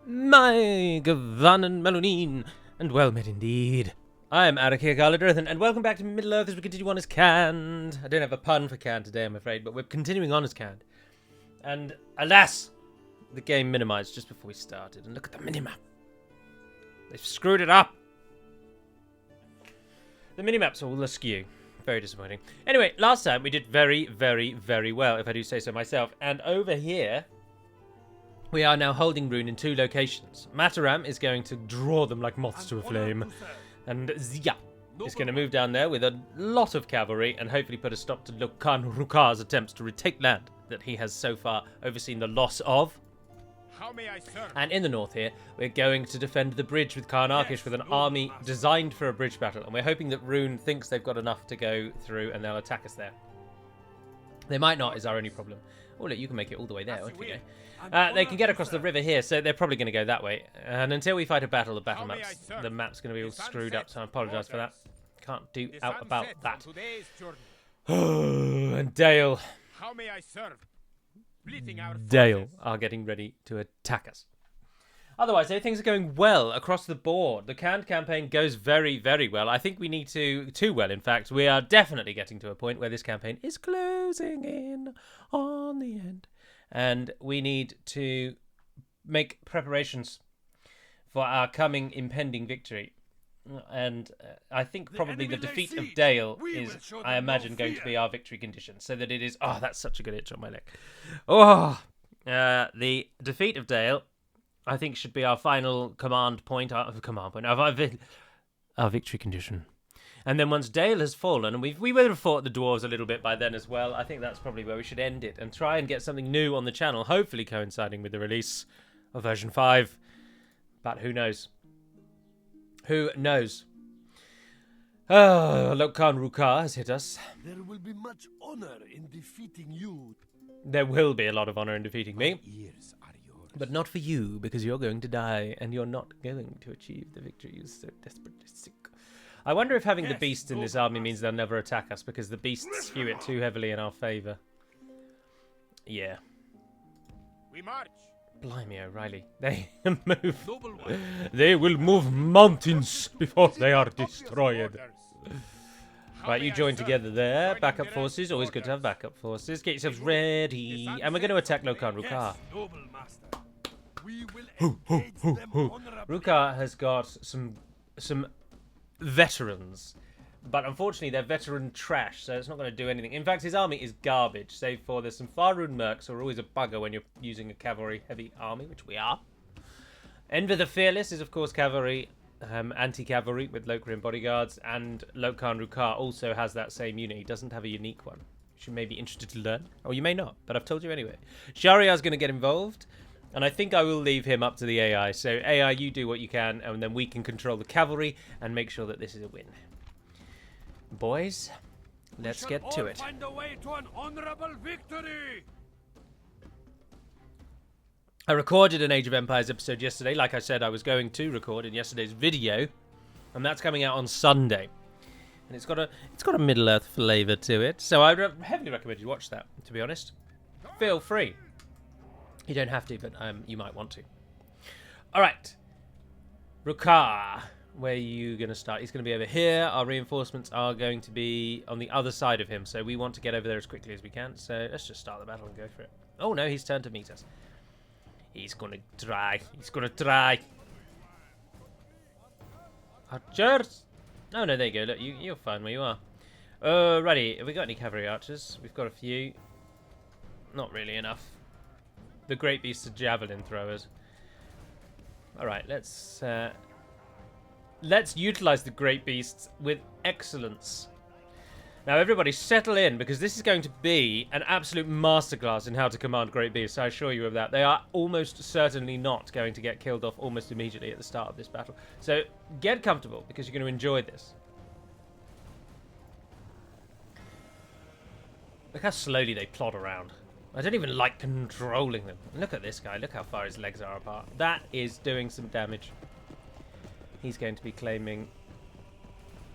My Gavanan Melonin, and well met indeed. I am Adrian and welcome back to Middle-earth as we continue on as canned. I don't have a pun for canned today, I'm afraid, but we're continuing on as canned. And alas, the game minimized just before we started. And look at the minimap. They've screwed it up. The minimap's all askew. Very disappointing. Anyway, last time we did very, very, very well, if I do say so myself. And over here, we are now holding Rune in two locations. Mataram is going to draw them like moths to a flame. And Ziegler is going to move down there with a lot of cavalry and hopefully put a stop to Ruka's attempts to retake land that he has so far overseen the loss of. How may I serve? And in the north here, we're going to defend the bridge with Karnakish with an army designed for a bridge battle. And we're hoping that Rune thinks they've got enough to go through and they'll attack us there. They might not, is our only problem. Oh, look, you can make it all the way there, won't you? They can get across the river here, so they're probably going to go that way. And until we fight a battle, the map's going to be all screwed up, so I apologise for that. Can't do out about that. And Dale. How may I serve? Dale are getting ready to attack us. Otherwise, things are going well across the board. The canned campaign goes very, very well. I think we need to, too well, in fact. We are definitely getting to a point where this campaign is closing in on the end. And we need to make preparations for our coming impending victory. And I think probably the defeat of Dale is, I imagine, going to be our victory condition. So that it is... Oh, that's such a good itch on my leg. Oh, the defeat of Dale, I think, should be our final command point. Our victory condition. And then once Dale has fallen, and we would have fought the dwarves a little bit by then as well, I think that's probably where we should end it and try and get something new on the channel, hopefully coinciding with the release of version 5. But who knows? Who knows? Oh, Lokhan Ruka has hit us. There will be much honor in defeating you. There will be a lot of honor in defeating me. Ears are yours. But not for you, because you're going to die, and you're not going to achieve the victory you so desperately seek. I wonder if having the beasts in this army means they'll never attack us, because the beasts skew it too heavily in our favour. Yeah. We march. Blimey, O'Reilly. They move. They will move mountains before they are destroyed. Right, you join together there. Backup forces. Always good to have backup forces. Get yourselves ready. And we're going to attack Lokhan Ruka. Ruka has got some veterans. But unfortunately, they're veteran trash, so it's not going to do anything. In fact, his army is garbage, save for there's some Faerun mercs who are always a bugger when you're using a cavalry-heavy army, which we are. Enver the Fearless is, of course, cavalry, anti-cavalry with Lokrian bodyguards, and Lokhan Ruka also has that same unit. He doesn't have a unique one, which you may be interested to learn, or you may not, but I've told you anyway. Shahryar's going to get involved, and I think I will leave him up to the AI. So, AI, you do what you can, and then we can control the cavalry and make sure that this is a win. Boys, let's get to it. Find a way to an honorable victory. I recorded an Age of Empires episode yesterday, like I said I was going to record in yesterday's video, and that's coming out on Sunday. And it's got a Middle-earth flavour to it, so I heavily recommend you watch that, to be honest. Feel free. You don't have to, but you might want to. Alright. Ruka. Where are you going to start? He's going to be over here. Our reinforcements are going to be on the other side of him, so we want to get over there as quickly as we can. So let's just start the battle and go for it. Oh no, he's turned to meet us. He's going to try. He's going to try. Archers! Oh no, there you go. Look, you're fine where you are. Righty, have we got any cavalry archers? We've got a few. Not really enough. The great beasts are javelin throwers. Alright, Let's utilize the great beasts with excellence. Now, everybody, settle in, because this is going to be an absolute masterclass in how to command great beasts. I assure you of that. They are almost certainly not going to get killed off almost immediately at the start of this battle. So, get comfortable, because you're going to enjoy this. Look how slowly they plod around. I don't even like controlling them. Look at this guy. Look how far his legs are apart. That is doing some damage. He's going to be claiming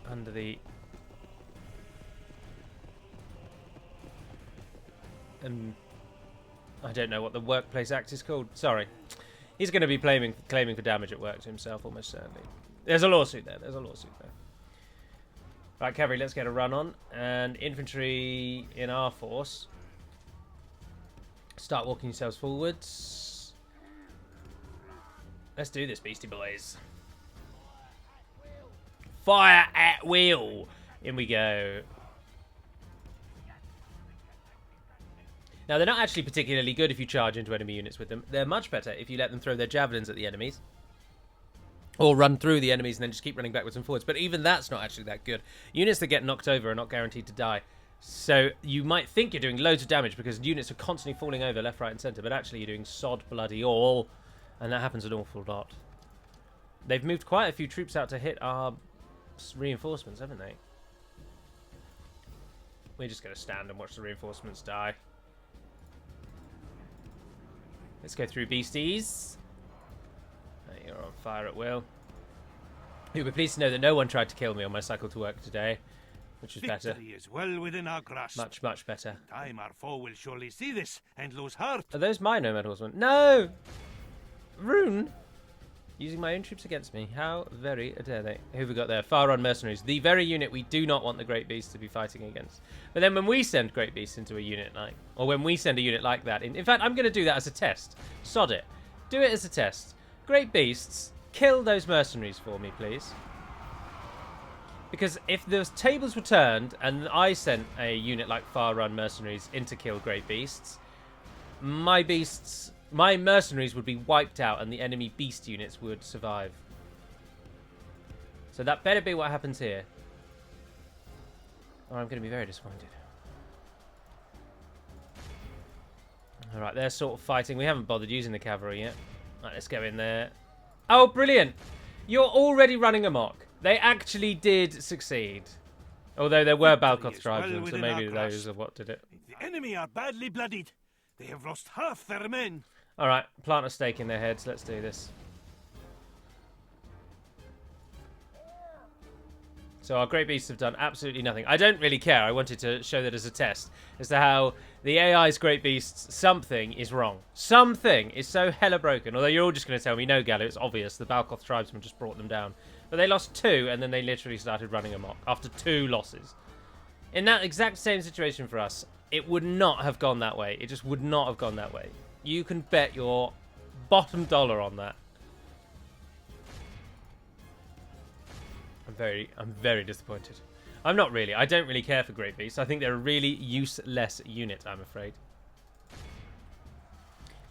under the... I don't know what the workplace act is called. Sorry. He's going to be claiming for damage at work to himself, almost certainly. There's a lawsuit there. Right, cavalry, let's get a run on. And infantry in our force. Start walking yourselves forwards. Let's do this, beastie boys. Fire at will. In we go. Now, they're not actually particularly good if you charge into enemy units with them. They're much better if you let them throw their javelins at the enemies. Or run through the enemies and then just keep running backwards and forwards. But even that's not actually that good. Units that get knocked over are not guaranteed to die. So you might think you're doing loads of damage because units are constantly falling over left, right, and centre. But actually you're doing sod bloody all. And that happens an awful lot. They've moved quite a few troops out to hit our reinforcements, haven't they? We're just going to stand and watch the reinforcements die. Let's go through beasties. You're on fire at will. You'll be pleased to know that no one tried to kill me on my cycle to work today, which is better. Victory is well within our grasp. Much, much better. In time our foe will surely see this and lose heart. Are those my nomad horsemen? No! Rune! Using my own troops against me. How very dare they. Who have we got there? Far-run mercenaries. The very unit we do not want the Great Beasts to be fighting against. But then when we send Great Beasts into a unit like... Or when we send a unit like that... In fact, I'm going to do that as a test. Sod it. Do it as a test. Great Beasts, kill those mercenaries for me, please. Because if the tables were turned and I sent a unit like Far-run mercenaries in to kill Great Beasts, my mercenaries would be wiped out and the enemy beast units would survive. So that better be what happens here. Or I'm going to be very disappointed. Alright, they're sort of fighting. We haven't bothered using the cavalry yet. Right, let's go in there. Oh, brilliant! You're already running amok. They actually did succeed. Although there were Balkoth tribesmen, so maybe those are what did it. The enemy are badly bloodied. They have lost half their men. Alright, plant a stake in their heads. Let's do this. So our Great Beasts have done absolutely nothing. I don't really care. I wanted to show that as a test as to how the AI's Great Beasts, something is wrong. Something is so hella broken. Although you're all just going to tell me, no, Gallo, it's obvious. The Balkoth tribesmen just brought them down. But they lost 2, and then they literally started running amok after 2 losses. In that exact same situation for us, it would not have gone that way. It just would not have gone that way. You can bet your bottom dollar on that. I'm very disappointed. I'm not really. I don't really care for Great Beasts. I think they're a really useless unit, I'm afraid.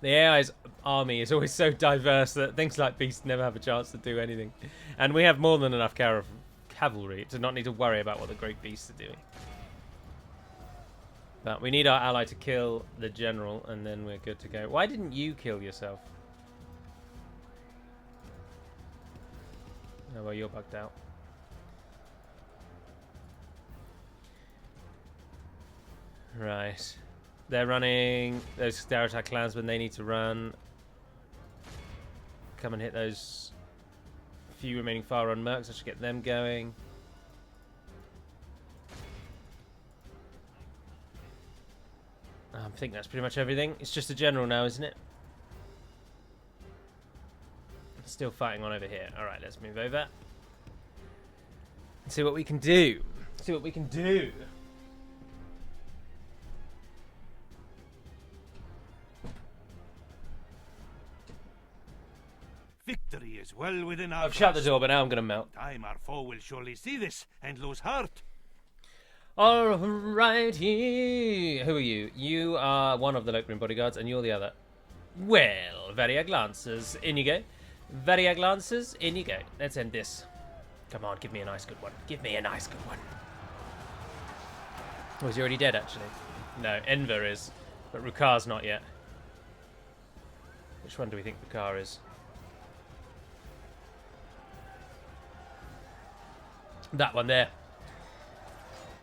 The AI's army is always so diverse that things like Beasts never have a chance to do anything. And we have more than enough cavalry to not need to worry about what the Great Beasts are doing. But we need our ally to kill the general, and then we're good to go. Why didn't you kill yourself? Oh, well, you're bugged out. Right. They're running. Those Staratak clansmen, they need to run. Come and hit those few remaining far-run mercs. I should get them going. I think that's pretty much everything. It's just a general now, isn't it? Still fighting on over here. Alright, let's move over. And see what we can do. See what we can do. Victory is well within our I've shut the grasp. door, but now I'm going to melt. Time our foe will surely see this and lose heart. Alrighty. Who are you? You are one of the Locrian bodyguards, and you're the other. Well, Variag Lancers. In you go. Variag Lancers, in you go. Let's end this. Come on, give me a nice good one. Give me a nice good one. Oh, is he already dead, actually? No, Enver is. But Ruka's not yet. Which one do we think Ruka is? That one there.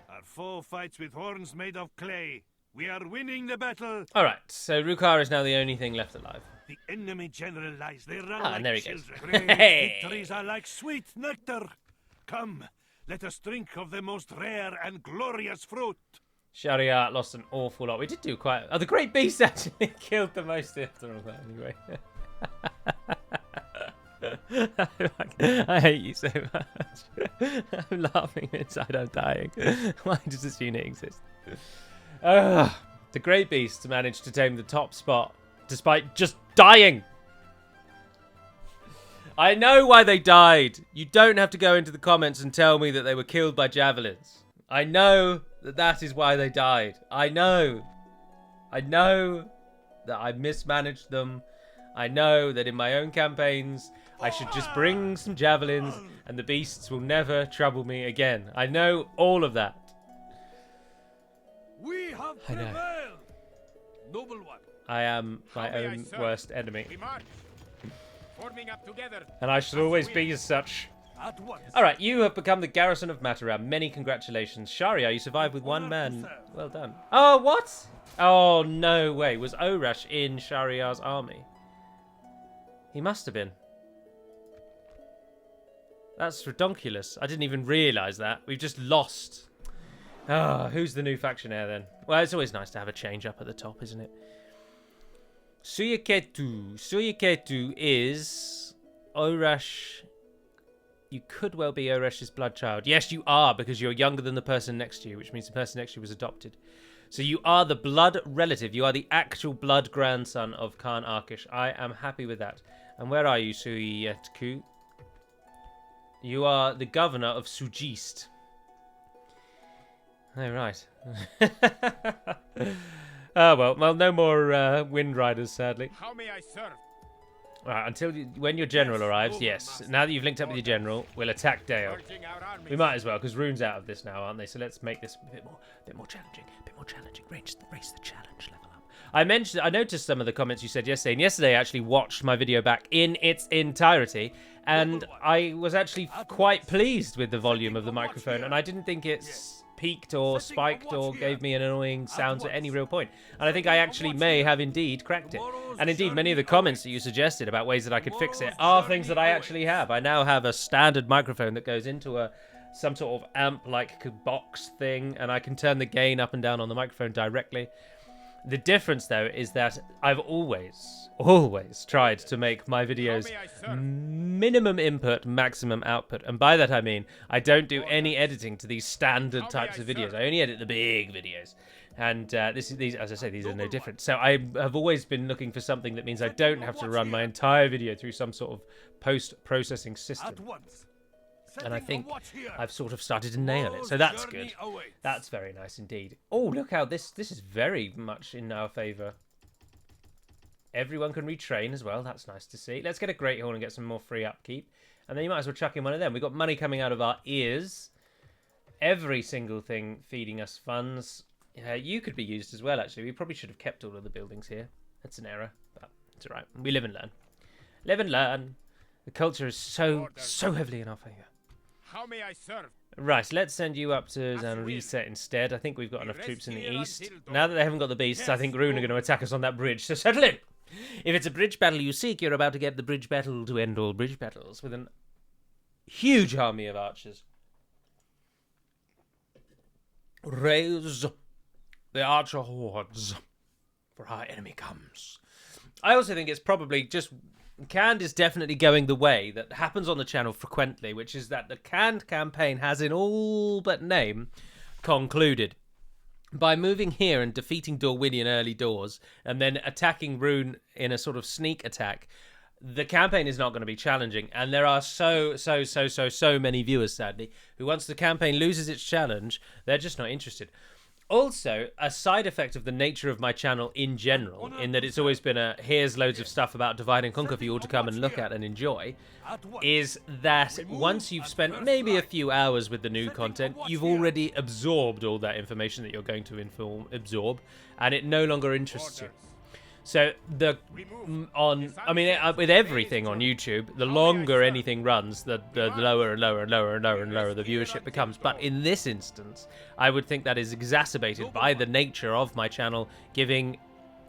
Our foe fights with horns made of clay. We are winning the battle. Alright, so Ruka is now the only thing left alive. The enemy general lies. They run And there he like goes. children. Great victories are like sweet nectar. Come, let us drink of the most rare and glorious fruit. Shariat lost an awful lot. We did do quite... Oh, the Great Beast actually killed the most after all that anyway. I hate you so much. I'm laughing inside. I'm dying. Why does this unit exist? The great beasts managed to tame the top spot despite just dying. I know why they died. You don't have to go into the comments and tell me that they were killed by javelins. I know that that is why they died. I know. I know that I mismanaged them. I know that in my own campaigns, I should just bring some javelins and the beasts will never trouble me again. I know all of that. We have I know. prevailed. Noble one. I am my How may I own serve? worst enemy. We march. Forming up together. And I should always be as such. At once. Alright, you have become the garrison of Mataram. Many congratulations. Sharia, you survived with one man. Well done. Oh, what? Oh, no way. Was Orash in Shariar's army? He must have been. That's redonkulous. I didn't even realise that. We've just lost. Ah, who's the new factionaire then? Well, it's always nice to have a change up at the top, isn't it? Suyaketu. Suyaketu is Orash. You could well be Orash's blood child. Yes, you are, because you're younger than the person next to you, which means the person next to you was adopted. So you are the blood relative. You are the actual blood grandson of Khan Arkish. I am happy with that. And where are you, Suyetku? You are the governor of Sujist. Oh, right. Oh, well, no more Wind Riders, sadly. How may I serve? Right, until when your general arrives, yes. Now that you've linked up with your general, we'll attack Dale. Urging our armies. We might as well, because Rune's out of this now, aren't they? So let's make this a bit more challenging. A bit more challenging. Raise the challenge level up. I noticed some of the comments you said yesterday, and yesterday I actually watched my video back in its entirety, and I was actually quite pleased with the volume of the microphone, and I didn't think it's peaked or spiked or gave me an annoying sound at any real point. And I think I actually may have indeed cracked it. And indeed, many of the comments that you suggested about ways that I could fix it are things that I actually have. I now have a standard microphone that goes into some sort of amp-like box thing, and I can turn the gain up and down on the microphone directly. The difference, though, is that I've always tried to make my videos minimum input, maximum output. And by that I mean I don't do any editing to these standard types of videos. I only edit the big videos. And these, as I say, these are no different. So I have always been looking for something that means I don't have to run my entire video through some sort of post-processing system. At once. And I think I've sort of started to nail it. So that's good. That's very nice indeed. Oh, look how this is very much in our favour. Everyone can retrain as well. That's nice to see. Let's get a Great Horn and get some more free upkeep. And then you might as well chuck in one of them. We've got money coming out of our ears. Every single thing feeding us funds. You could be used as well, actually. We probably should have kept all of the buildings here. That's an error, but it's all right. We live and learn. Live and learn. The culture is so heavily in our favour. How may I serve? Right, let's send you up to Zanrisa instead. I think we've got enough troops in the east. Now that they haven't got the beasts, I think Rune are going to attack us on that bridge, so settle in! If it's a bridge battle you seek, you're about to get the bridge battle to end all bridge battles with a huge army of archers. Raise the archer hordes, for our enemy comes. I also think it's probably just... Canned is definitely going the way that happens on the channel frequently, which is that the Canned campaign has in all but name concluded. By moving here and defeating Dorwinian early doors, and then attacking Rune in a sort of sneak attack, the campaign is not going to be challenging. And there are so many viewers, sadly, who once the campaign loses its challenge, they're just not interested. Also, a side effect of the nature of my channel in general, in that it's always been here's loads of stuff about Divide and Conquer for you all to come and look at and enjoy, is that once you've spent maybe a few hours with the new content, you've already absorbed all that information that you're going to absorb, and it no longer interests you. So with everything on YouTube, the longer anything runs, the lower and lower and lower and lower and lower the viewership becomes. But in this instance, I would think that is exacerbated by the nature of my channel giving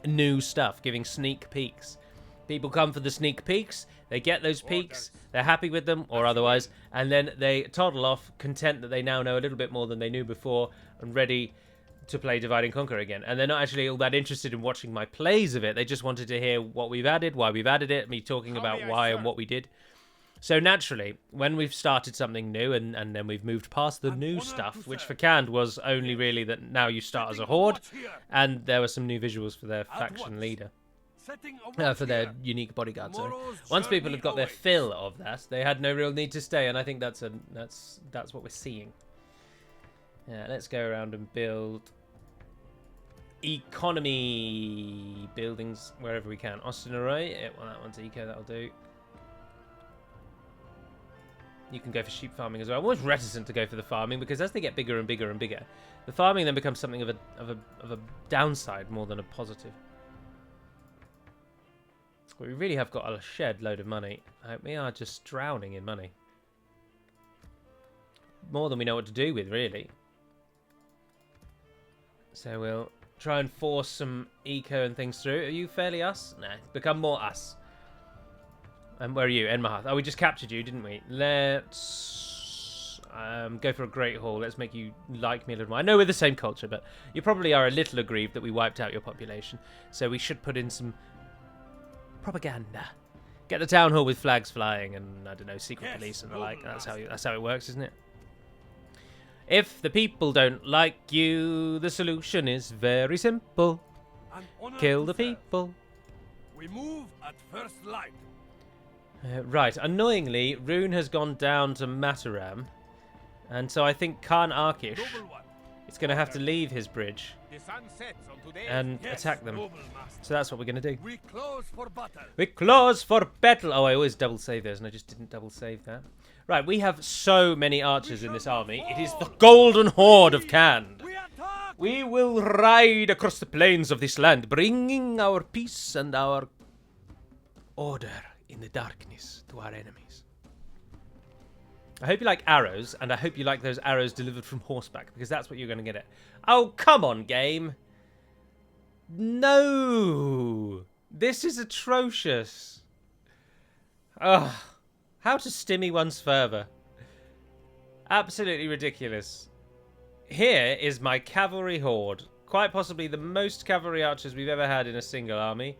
new stuff, giving sneak peeks. People come for the sneak peeks, they get those peeks, they're happy with them or otherwise, and then they toddle off, content that they now know a little bit more than they knew before and ready to play Divide and Conquer again. And they're not actually all that interested in watching my plays of it. They just wanted to hear what we've added, why we've added it, me talking about why and what we did. So naturally, when we've started something new and then we've moved past the new stuff, which for Cand was only really that now you start as a horde, and there were some new visuals for their faction leader. For their unique bodyguard. So once people have got their fill of that, they had no real need to stay, and I think that's what we're seeing. Yeah, let's go around and build economy buildings wherever we can. Austin Array, yeah, well that one's eco, that'll do. You can go for sheep farming as well. I'm always reticent to go for the farming because as they get bigger and bigger and bigger, the farming then becomes something of a downside more than a positive. We really have got a shed load of money. We are just drowning in money. More than we know what to do with, really. So we'll try and force some eco and things through. Are you fairly us? Nah, become more us. And where are you? Enmahath. Oh, we just captured you, didn't we? Let's go for a Great Hall. Let's make you like me a little more. I know we're the same culture, but you probably are a little aggrieved that we wiped out your population. So we should put in some propaganda. Get the town hall with flags flying and, I don't know, secret police and the like. That's how it works, isn't it? If the people don't like you, the solution is very simple. Kill the people. We move at first light. Right, annoyingly, Rune has gone down to Mataram, and so I think Khan Arkish is going to have to leave his bridge and attack them. So that's what we're going to do. We close for battle. We close for battle. Oh, I always double save those, and I just didn't double save that. Right, we have so many archers in this army. It is the golden horde of Khand. We will ride across the plains of this land, bringing our peace and our order in the darkness to our enemies. I hope you like arrows, and I hope you like those arrows delivered from horseback, because that's what you're going to get at. Oh, come on, game. No. This is atrocious. Ugh. How to stimmy one's fervour. Absolutely ridiculous. Here is my cavalry horde. Quite possibly the most cavalry archers we've ever had in a single army.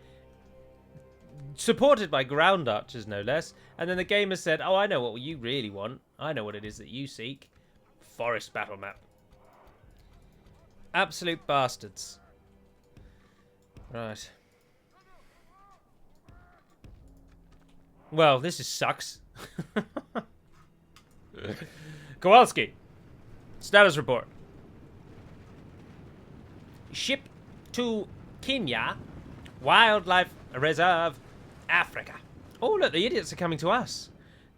Supported by ground archers, no less. And then the game has said, oh, I know what you really want. I know what it is that you seek. Forest battle map. Absolute bastards. Right. Well, this is sucks. Kowalski. Status report. Ship to Kenya. Wildlife Reserve, Africa. Oh, look, the idiots are coming to us.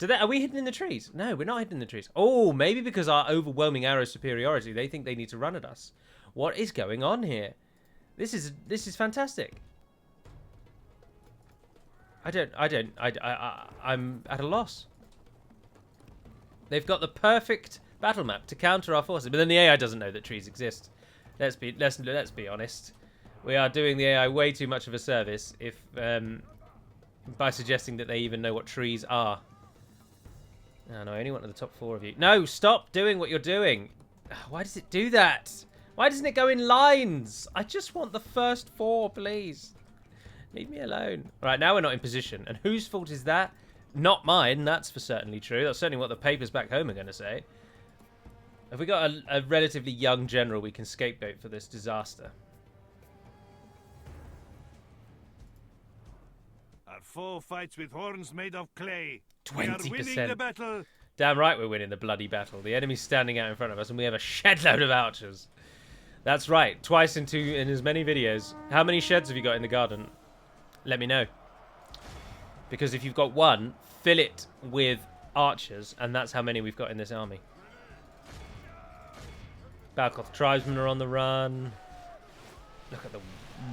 Are we hidden in the trees? No, we're not hidden in the trees. Oh, maybe because our overwhelming arrow superiority, they think they need to run at us. What is going on here? This is fantastic. I'm at a loss. They've got the perfect battle map to counter our forces, but then the AI doesn't know that trees exist. Let's be honest. We are doing the AI way too much of a service if by suggesting that they even know what trees are. Oh, no, I only wanted the top 4 of you. No, stop doing what you're doing. Why does it do that? Why doesn't it go in lines? I just want the first 4, please. Leave me alone. Right, now we're not in position. And whose fault is that? Not mine, that's for certainly true. That's certainly what the papers back home are going to say. Have we got a relatively young general we can scapegoat for this disaster? Our foe fights with horns made of clay. 20%. We are winning the battle. Damn right we're winning the bloody battle. The enemy's standing out in front of us and we have a shed load of archers. That's right, twice in as many videos. How many sheds have you got in the garden? Let me know. Because if you've got 1, fill it with archers, and that's how many we've got in this army. Balkoth tribesmen are on the run. Look at the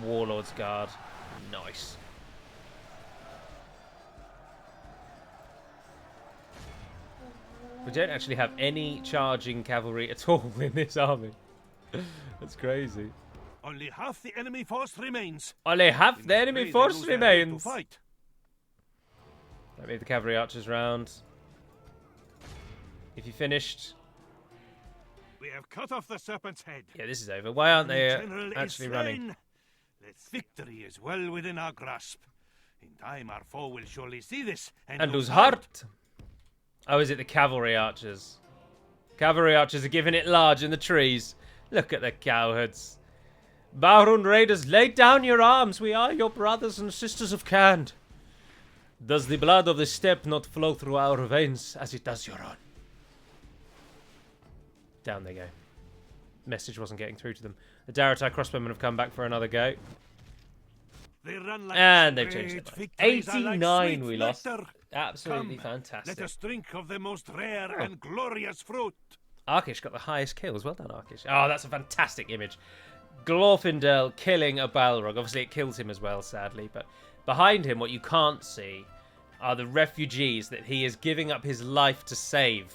Warlord's Guard. Nice. We don't actually have any charging cavalry at all in this army. That's crazy. Only half the enemy force remains. Only half the enemy force remains. Fight. Let me have the cavalry archers round. If you finished... We have cut off the serpent's head. Yeah, this is over. Why aren't they General actually is running? slain. The victory is well within our grasp. In time, our foe will surely see this And lose heart. Oh, is it the cavalry archers? Cavalry archers are giving it large in the trees. Look at the cowherds. Barun raiders, lay down your arms. We are your brothers and sisters of Khand. Does the blood of the steppe not flow through our veins as it does your own? Down they go. Message wasn't getting through to them. The Daratai crossbowmen have come back for another go. They run like And they've changed it. victories are like 89 sweet we lost. nectar. Absolutely Come, fantastic. Let us drink of the most rare and glorious fruit. Arkish got the highest kills. Well done, Arkish. Oh, that's a fantastic image. Glorfindel killing a Balrog. Obviously, it kills him as well, sadly. But behind him, what you can't see are the refugees that he is giving up his life to save.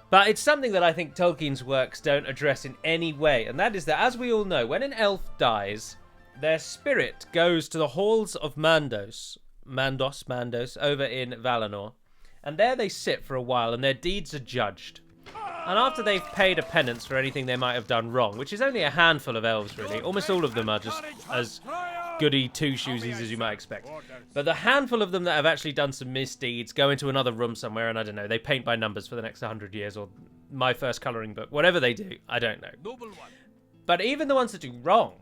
But it's something that I think Tolkien's works don't address in any way. And that is that, as we all know, when an elf dies, their spirit goes to the halls of Mandos, over in Valinor. And there they sit for a while, and their deeds are judged. And after they've paid a penance for anything they might have done wrong, which is only a handful of elves, really. Almost all of them are just as goody two-shoesies as you might expect. But the handful of them that have actually done some misdeeds go into another room somewhere, and I don't know, they paint by numbers for the next 100 years, or my first colouring book. Whatever they do, I don't know. But even the ones that do wrong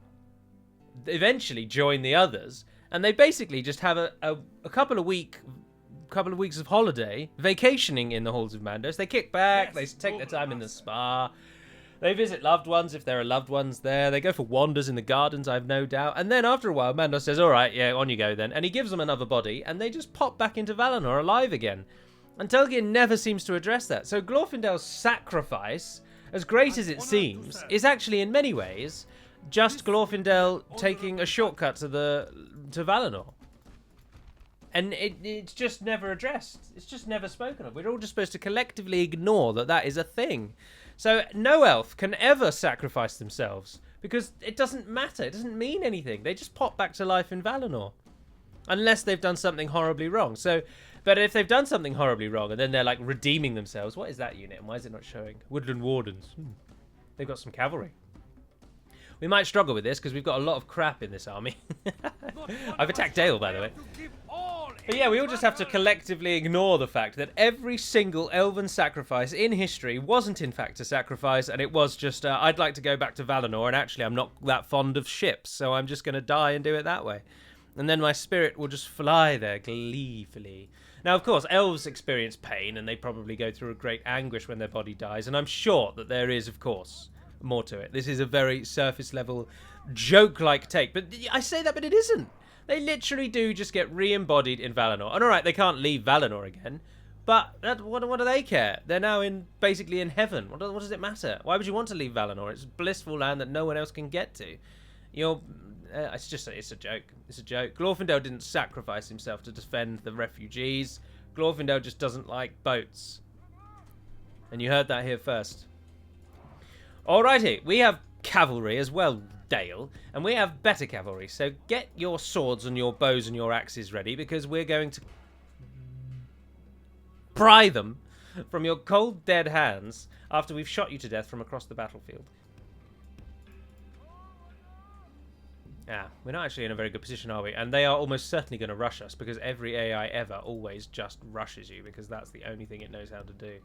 eventually join the others, and they basically just have a couple of weeks of holiday, vacationing in the halls of Mandos. They kick back, they take their time in the spa, they visit loved ones if there are loved ones there, they go for wanders in the gardens, I've no doubt, and then after a while Mandos says, alright, yeah, on you go then, and he gives them another body, and they just pop back into Valinor alive again. And Tolkien never seems to address that. So Glorfindel's sacrifice, as great as it seems, is actually in many ways just Glorfindel taking a shortcut to Valinor. And it's just never addressed. It's just never spoken of. We're all just supposed to collectively ignore that that is a thing. So no elf can ever sacrifice themselves because it doesn't matter. It doesn't mean anything. They just pop back to life in Valinor. Unless they've done something horribly wrong. So, but if they've done something horribly wrong and then they're like redeeming themselves, what is that unit and why is it not showing? Woodland Wardens. They've got some cavalry. We might struggle with this because we've got a lot of crap in this army. I've attacked Dale, by the way. But yeah, we all just have to collectively ignore the fact that every single elven sacrifice in history wasn't in fact a sacrifice, and it was just, I'd like to go back to Valinor, and actually I'm not that fond of ships, so I'm just going to die and do it that way. And then my spirit will just fly there gleefully. Now, of course, elves experience pain, and they probably go through a great anguish when their body dies, and I'm sure that there is, of course, more to it. This is a very surface level joke-like take, but I say that, but it isn't. They literally do just get re-embodied in Valinor. And alright, they can't leave Valinor again, but what do they care? They're now basically in heaven. What does it matter? Why would you want to leave Valinor? It's a blissful land that no one else can get to. It's a joke. It's a joke. Glorfindel didn't sacrifice himself to defend the refugees. Glorfindel just doesn't like boats. And you heard that here first. Alrighty, we have cavalry as well, Dale, and we have better cavalry, so get your swords and your bows and your axes ready, because we're going to pry them from your cold, dead hands after we've shot you to death from across the battlefield. Yeah, we're not actually in a very good position, are we? And they are almost certainly going to rush us, because every AI ever always just rushes you, because that's the only thing it knows how to do.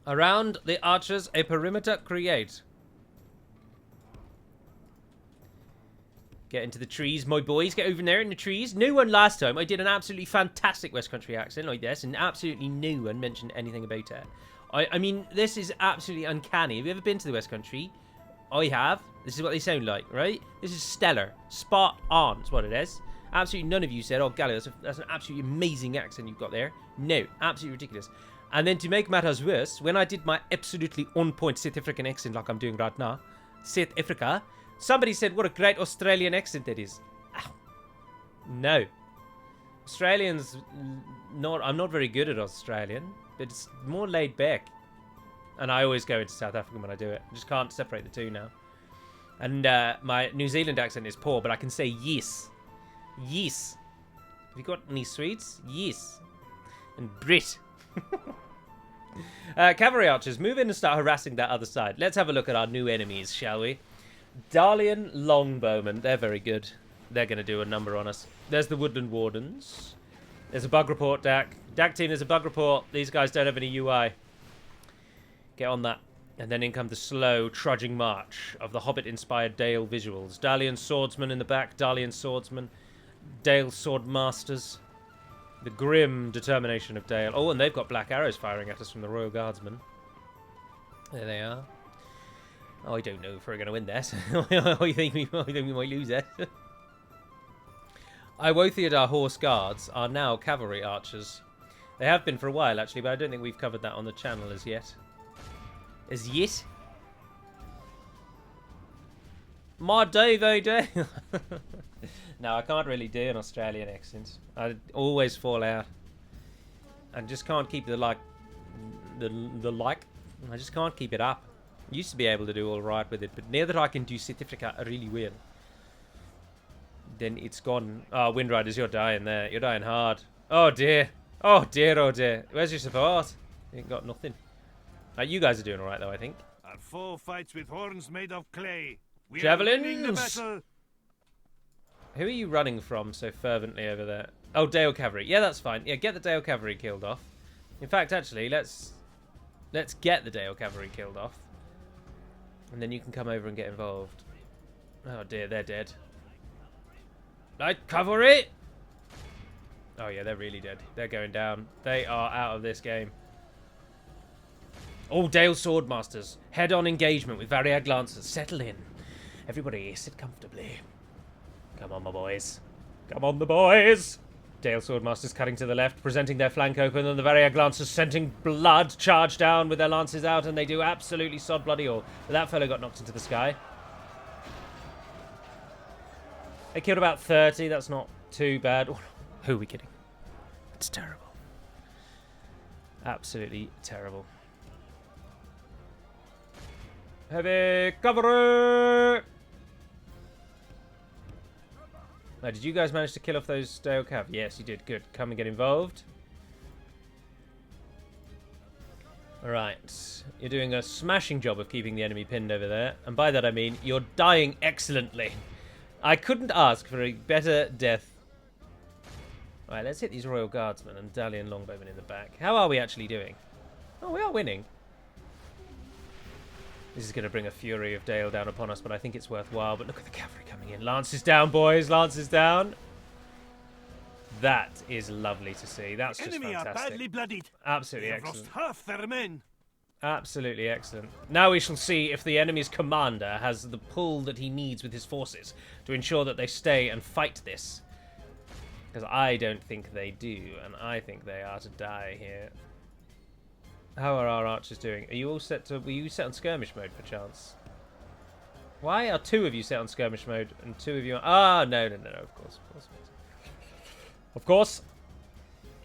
Around the archers, a perimeter create. Get into the trees, my boys. Get over there in the trees. No one last time. I did an absolutely fantastic West Country accent like this, and absolutely no one mentioned anything about it. I mean, this is absolutely uncanny. Have you ever been to the West Country? I have. This is what they sound like, right? This is stellar. Spot on is what it is. Absolutely none of you said, oh, Gally, that's an absolutely amazing accent you've got there. No, absolutely ridiculous. And then to make matters worse, when I did my absolutely on-point South African accent like I'm doing right now, South Africa, somebody said, what a great Australian accent that is. Ow. No. Australians, I'm not very good at Australian, but it's more laid back. And I always go into South African when I do it. I just can't separate the two now. And my New Zealand accent is poor, but I can say yes. Yes. Have you got any sweets? Yes. And Brit. Cavalry archers, move in and start harassing that other side. Let's have a look at our new enemies, shall we? Dalian longbowmen, they're very good. They're going to do a number on us. There's the Woodland Wardens. There's a bug report, Dac. Dac team, there's a bug report. These guys don't have any UI. Get on that. And then in come the slow, trudging march of the Hobbit-inspired Dale visuals. Dalian swordsman in the back. Dalian swordsman. Dale swordmasters. The grim determination of Dale. Oh, and they've got black arrows firing at us from the Royal Guardsmen. There they are. Oh, I don't know if we're going to win this. I think we might lose it. Iwothiadar Horse Guards are now cavalry archers. They have been for a while, actually, but I don't think we've covered that on the channel as yet. As yet? My day, they day. No, I can't really do an Australian accent. I always fall out. I just can't keep the like. I just can't keep it up. Used to be able to do all right with it, but now that I can do certificate really well, then it's gone. Oh, Windriders, you're dying there. You're dying hard. Oh dear. Oh dear, oh dear. Where's your support? You ain't got nothing. You guys are doing alright though, I think. Our foe fights with horns made of clay. We Javelins! are winning the battle. Who are you running from so fervently over there? Oh, Dale Cavalry. Yeah, that's fine. Yeah, get the Dale Cavalry killed off. In fact, actually, let's get the Dale Cavalry killed off. And then you can come over and get involved. Oh dear, they're dead. Light cavalry! Oh yeah, they're really dead. They're going down. They are out of this game. All Dale Swordmasters. Head-on engagement with Variag Lancers. Settle in. Everybody, sit comfortably. Come on, my boys. Come on, the boys! Dale Swordmasters cutting to the left, presenting their flank open, and the Variag Lancers scenting blood charge down with their lances out, and they do absolutely sod bloody all. But that fellow got knocked into the sky. They killed about 30. That's not too bad. Oh, who are we kidding? It's terrible. Absolutely terrible. Heavy cavalry! Now, did you guys manage to kill off those Dale Cav? Yes, you did. Good. Come and get involved. Alright. You're doing a smashing job of keeping the enemy pinned over there. And by that I mean, you're dying excellently. I couldn't ask for a better death. Alright, let's hit these Royal Guardsmen and Dalian Longbowmen in the back. How are we actually doing? Oh, we are winning. This is going to bring a fury of Dale down upon us, but I think it's worthwhile. But look at the cavalry coming in. Lances down, boys. Lances down. That is lovely to see. That's just Enemy fantastic. are badly bloodied. Absolutely They have excellent. lost half their men. Absolutely excellent. Now we shall see if the enemy's commander has the pull that he needs with his forces to ensure that they stay and fight this. Because I don't think they do, and I think they are to die here. How are our archers doing? Are you all set to... Were you set on skirmish mode, perchance? Why are two of you set on skirmish mode and two of you... Ah, no, of course. Of course.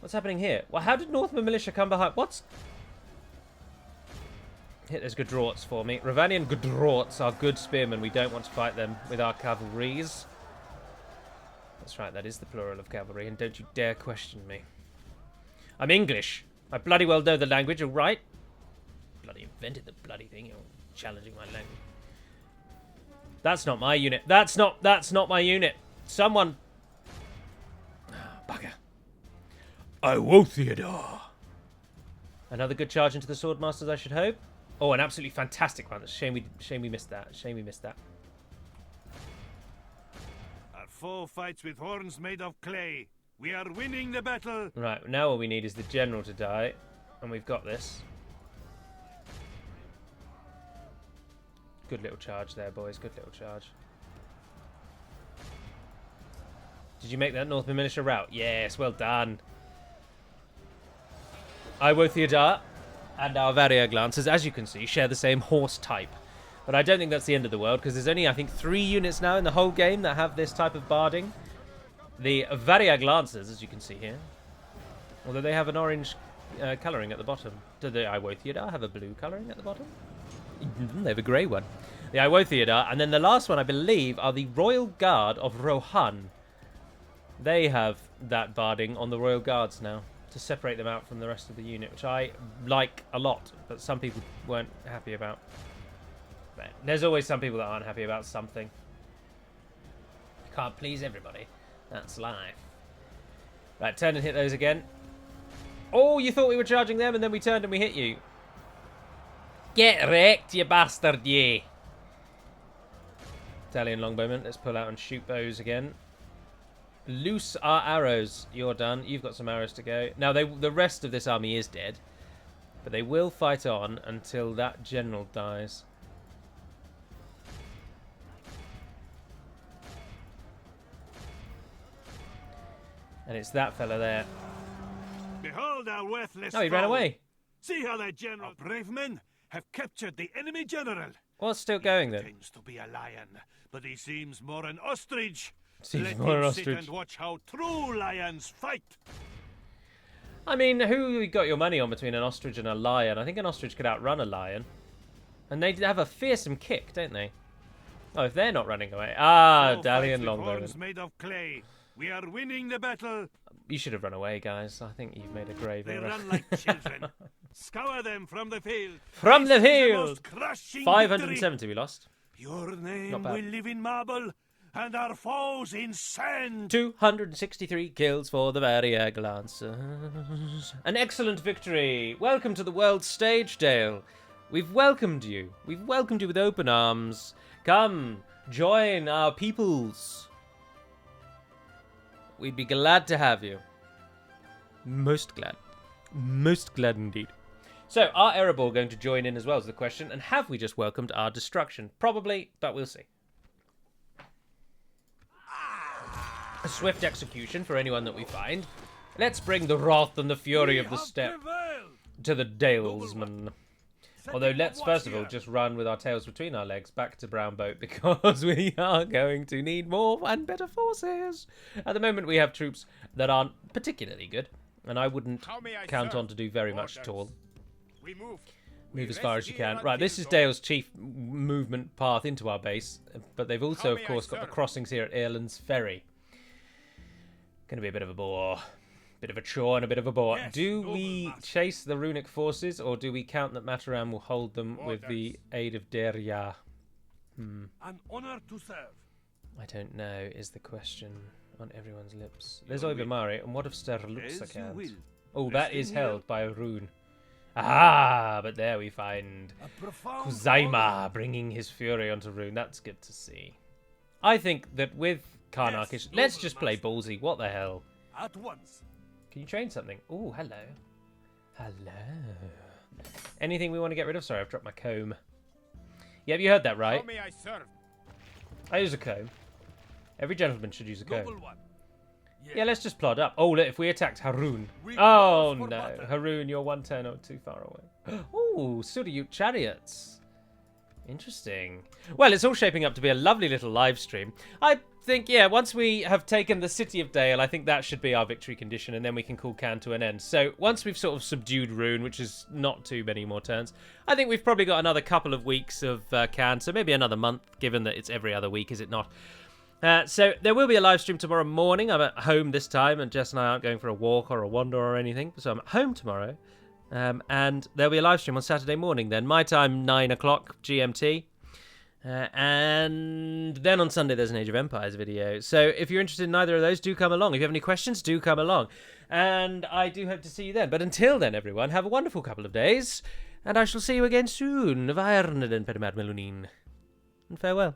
What's happening here? Well, how did Northman Militia come behind... What's... Hit those Godrorts for me. Ravanian Godrorts are good spearmen. We don't want to fight them with our cavalries. That's right, that is the plural of cavalry, and don't you dare question me. I'm English. I bloody well know the language, alright? Bloody invented the bloody thing. You're challenging my language. That's not my unit. That's not my unit. Someone... Bugger. Iwothiadar. Another good charge into the Swordmasters, I should hope. Oh, an absolutely fantastic one. Shame we missed that. Shame we missed that. Our foe fights with horns made of clay. We are winning the battle. Right, now all we need is the general to die. And we've got this. Good little charge there, boys. Good little charge. Did you make that Northman Militia route? Yes, well done. Iwothiadar and our Variag Lancers, as you can see, share the same horse type. But I don't think that's the end of the world, because there's only, I think, 3 units now in the whole game that have this type of barding. The Variag Lancers, as you can see here, although they have an orange colouring at the bottom. Do the Iwothiadar have a blue colouring at the bottom? They have a grey one. The Iwothiadar, and then the last one, I believe, are the Royal Guard of Rohan. They have that barding on the Royal Guards now, to separate them out from the rest of the unit, which I like a lot, but some people weren't happy about. But there's always some people that aren't happy about something. Can't please everybody. That's life. Right, turn and hit those again. Oh, you thought we were charging them and then we turned and we hit you. Get wrecked, you bastard, ye. Italian longbowman. Let's pull out and shoot those again. Loose our arrows. You're done. You've got some arrows to go. Now, the rest of this army is dead. But they will fight on until that general dies. And it's that fella there. Behold our worthless Oh, he ran foe. away. See how the general... Our brave men have captured the enemy general. Well, it's still going He then. pretends to be a lion, but he seems more an ostrich. Seems Let more him an sit ostrich. and watch how true lions fight. I mean, who you got your money on between an ostrich and a lion? I think an ostrich could outrun a lion. And they have a fearsome kick, don't they? Oh, if they're not running away. Ah, So Dalian fight with longbowman. horns made of clay. We are winning the battle. You should have run away, guys. I think you've made a grave They error. run like children. Scour them from the field. From the This is field! most crushing 570 we lost. victory. Your name Not bad. will live in marble, and our foes in sand. 263 kills for the Variag Lancers. An excellent victory. Welcome to the world stage, Dale. We've welcomed you. We've welcomed you with open arms. Come, join our peoples. We'd be glad to have you. Most glad. Most glad indeed. So, are Erebor going to join in as well is the question, and have we just welcomed our destruction? Probably, but we'll see. A swift execution for anyone that we find. Let's bring the wrath and the fury of the steppe to the Dalesman. Although, let's first of all just run with our tails between our legs back to Brown Boat because we are going to need more and better forces. At the moment, we have troops that aren't particularly good, and I wouldn't How may I count serve? on to do very much at Orders. all. We move. Move We as far rest as you here can. until Right, this is dawn. Dale's chief movement path into our base, but they've also, How of may I course, got the serve? crossings here at Ireland's Ferry. Going to be a bit of a bore. Bit of a chore and a bit of a bore. Yes, Do noble we master. chase the runic forces, or do we count that Mataram will hold them with the aid of Derya? An honor to serve. I don't know, is the question on everyone's lips. There's Oibamari, and what of Sterluxakant? Oh, that is held by a rune. Ah, but there we find A profound Kuzaima bringing his fury onto rune. That's good to see. I think that with Karnakish, Yes, let's noble just play master. ballsy. What the hell? at once. Can you train something? Oh, hello. Hello. Anything we want to get rid of? Sorry, I've dropped my comb. Yeah, have you heard that right? How may I serve? I use a comb. Every gentleman should use a comb. Noble one. Yeah, let's just plod up. Oh, look, if we attacked Haroon. We Oh, pause for no. battle. Haroon, you're one turn or too far away. Oh, Sudayut chariots. Interesting. Well, it's all shaping up to be a lovely little live stream. I think, yeah, once we have taken the city of Dale, I think that should be our victory condition, and then we can call Can to an end. So once we've sort of subdued Rune, which is not too many more turns, I think we've probably got another couple of weeks of Can, so maybe another month, given that it's every other week, is it not? So there will be a live stream tomorrow morning. I'm at home this time, and Jess and I aren't going for a walk or a wander or anything, so I'm at home tomorrow. And there'll be a live stream on Saturday morning then. My time, 9 o'clock GMT. And then on Sunday, there's an Age of Empires video. So if you're interested in either of those, do come along. If you have any questions, do come along. And I do hope to see you then. But until then, everyone, have a wonderful couple of days. And I shall see you again soon. Vairnaden per Melunin. And farewell.